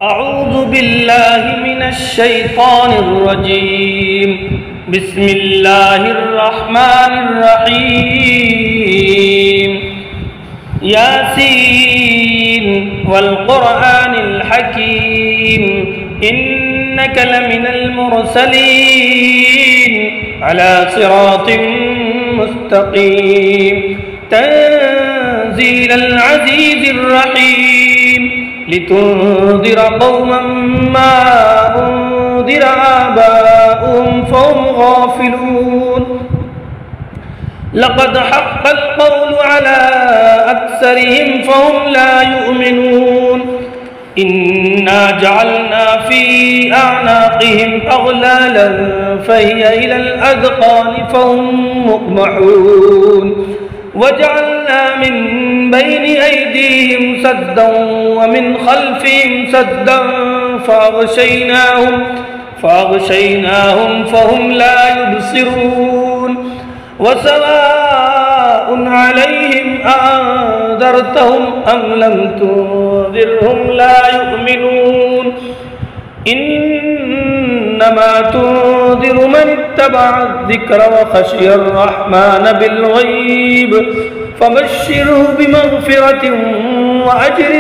أعوذ بالله من الشيطان الرجيم. بسم الله الرحمن الرحيم. ياسين والقرآن الحكيم إنك لمن المرسلين على صراط مستقيم تنزيل العزيز الرحيم لتنذر قوما ما أنذر آباؤهم فهم غافلون. لقد حق القول على أكثرهم فهم لا يؤمنون. إنا جعلنا في أعناقهم أغلالا فهي إلى الأذقان فهم مقمحون. وجعلنا من بين أيديهم سدا ومن خلفهم سدا فأغشيناهم فهم لا يبصرون. وسواء عليهم أأنذرتهم أم لم تنذرهم لا يؤمنون. إنما تنذر من اتبع الذكر وخشي الرحمن بالغيب فبشره بمغفرة وأجر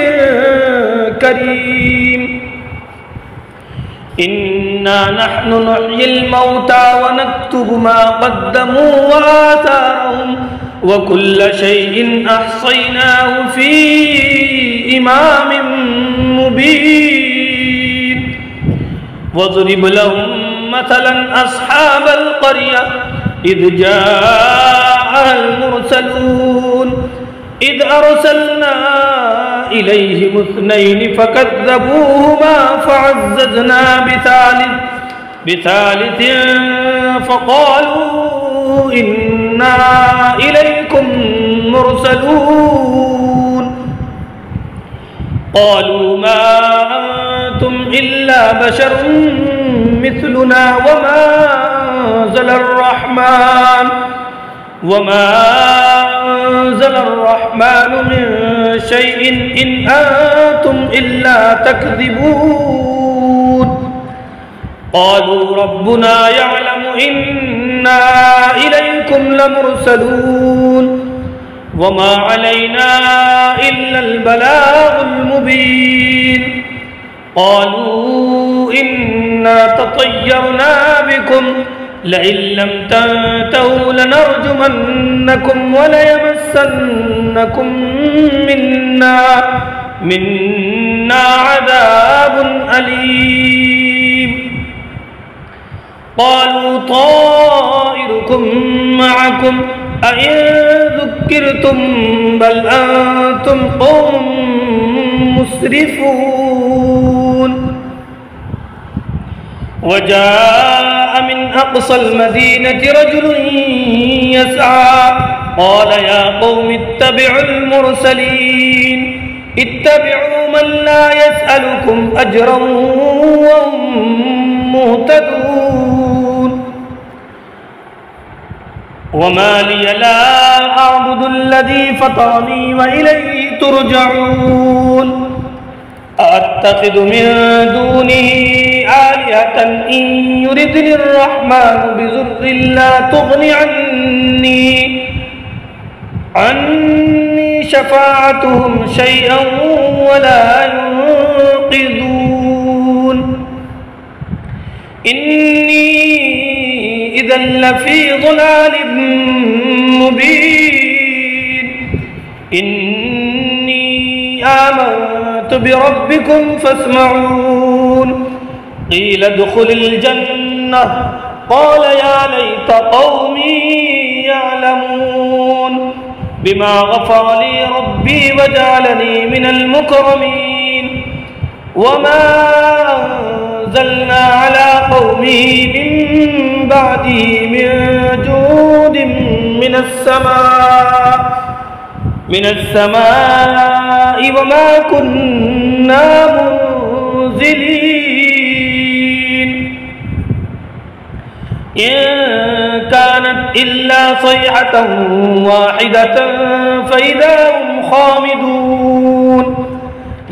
كريم. إنا نحن نحيي الموتى ونكتب ما قدموا وآثارهم وكل شيء أحصيناه في إمام مبين. واضرب لهم مثلا أصحاب القرية إذ جاءها المرسلون إذ أرسلنا إليهم اثنين فكذبوهما فعززنا بثالث فقالوا إنا إليكم مرسلون. قالوا ما أنتم إلا بشر مثلنا وما أنزل الرحمن من شيء إن أنتم إلا تكذبون. قالوا ربنا يعلم إنا إليكم لمرسلون وما علينا إلا البلاغ المبين. قالوا إنا تطيرنا بكم لئن لم تنتهوا لنرجمنكم وليمسنكم منا عذاب أليم. قالوا طائركم معكم أئن ذكرتم بل أنتم قوم مسرفون. وجاء من أقصى المدينة رجل يسعى قال يا قوم اتبعوا المرسلين اتبعوا من لا يسألكم أجرا وهم مهتدون. وما لي لا أعبد الذي فطرني وإليه ترجعون. أأتخذ من دونه آلهة إن يردني الرحمن بضر لا تغن عني شفاعتهم شيئا ولا ينقذون. إني إذا لفي ضلال مبين. إني آمنت بربكم فاسمعون. قيل ادخل الجنة قال يا ليت قومي يعلمون بما غفر لي ربي وجعلني من المكرمين. وما أنزلنا على قومه من بعده من جود من السماء وما كنا منزلين. إن كانت إلا صيحة واحدة فإذا هم خامدون.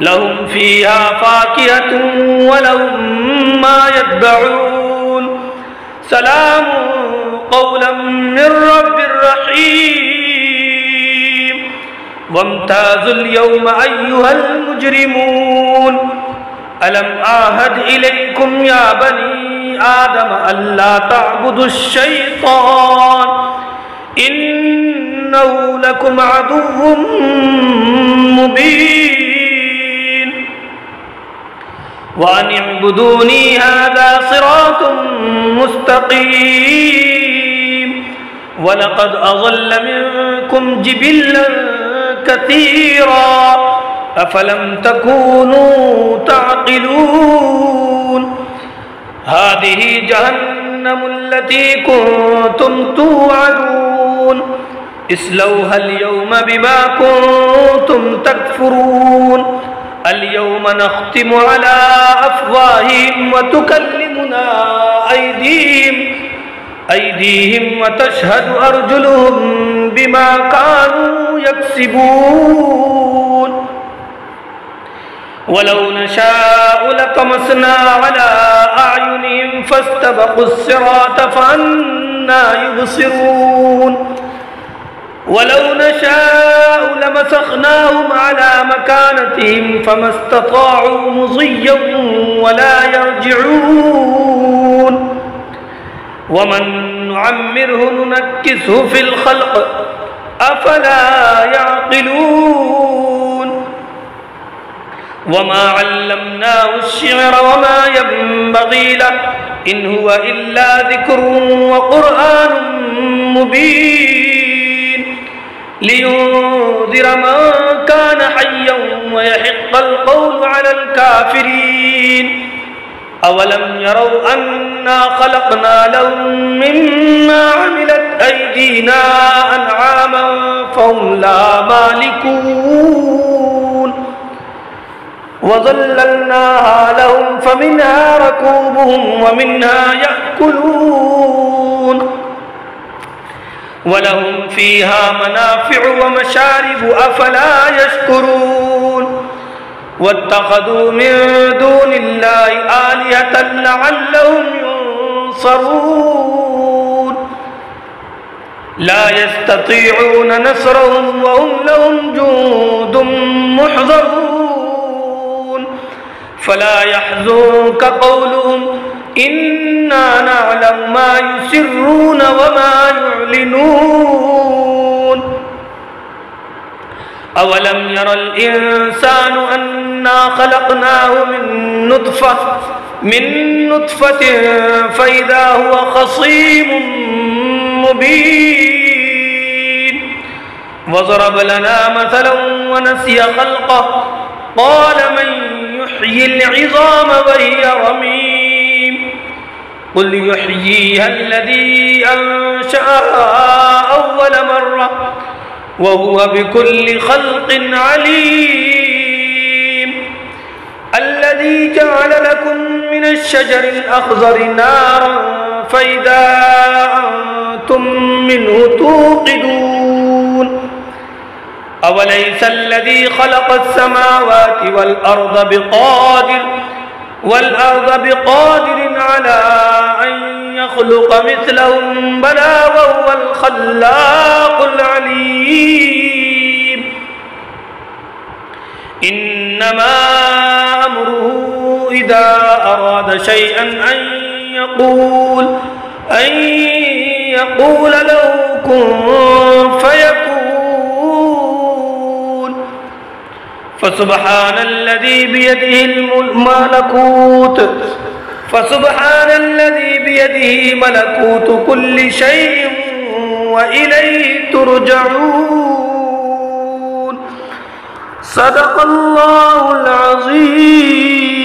لهم فيها فاكهة ولهم ما يدعون سلام قولا من رب رحيم وامتازوا اليوم أيها المجرمون ألم أعهد إليكم يا بني آدم ألا تعبدوا الشيطان إنه لكم عدو مبين وأن اعبدوني هذا صراط مستقيم ولقد أضل منكم جبلا كثيرا أفلم تكونوا تعقلون هذه جهنم التي كنتم توعدون اصلوها اليوم بما كنتم تكفرون اليوم نختم على أفواههم وتكلمنا أيديهم وتشهد أرجلهم بما كانوا يكسبون ولو نشاء لطمسنا على أعينهم فاستبقوا الصراط فأنى يبصرون ولو نشاء لمسخناهم على مكانتهم فما استطاعوا مضيا ولا يرجعون ومن نعمره ننكسه في الخلق أفلا يعقلون وما علمناه الشعر وما ينبغي له إن هو إلا ذكر وقرآن مبين لينذر من كان حيا ويحق القول على الكافرين أولم يروا أنا خلقنا لهم مما عملت أيدينا أنعاما فهم لا مالكون وظللناها لهم فمنها ركوبهم ومنها يأكلون ولهم فيها منافع ومشارب أفلا يشكرون واتخذوا من دون الله آلهة لعلهم ينصرون لا يستطيعون نصرهم وهم لهم جند محضرون فلا يحزنك قولهم إنا نعلم ما يسرون وما يعلنون أولم ير الإنسان أنا خلقناه من نطفة فإذا هو خصيم مبين وضرب لنا مثلا ونسي خلقه قال من يحيي العظام وهي رميم قل يحييها الذي أنشأها أول مرة وهو بكل خلق عليم الذي جعل لكم من الشجر الأخضر نارا فإذا أنتم منه توقدون أوليس الذي خلق السماوات والأرض بقادر على أن يخلق مثلهم بلى وهو الخلاق العليم إنما أمره إذا أراد شيئا أن يقول له كن فيكون فسبحان الذي بيده ملكوت كل شيء وإليه ترجعون صدق الله العظيم.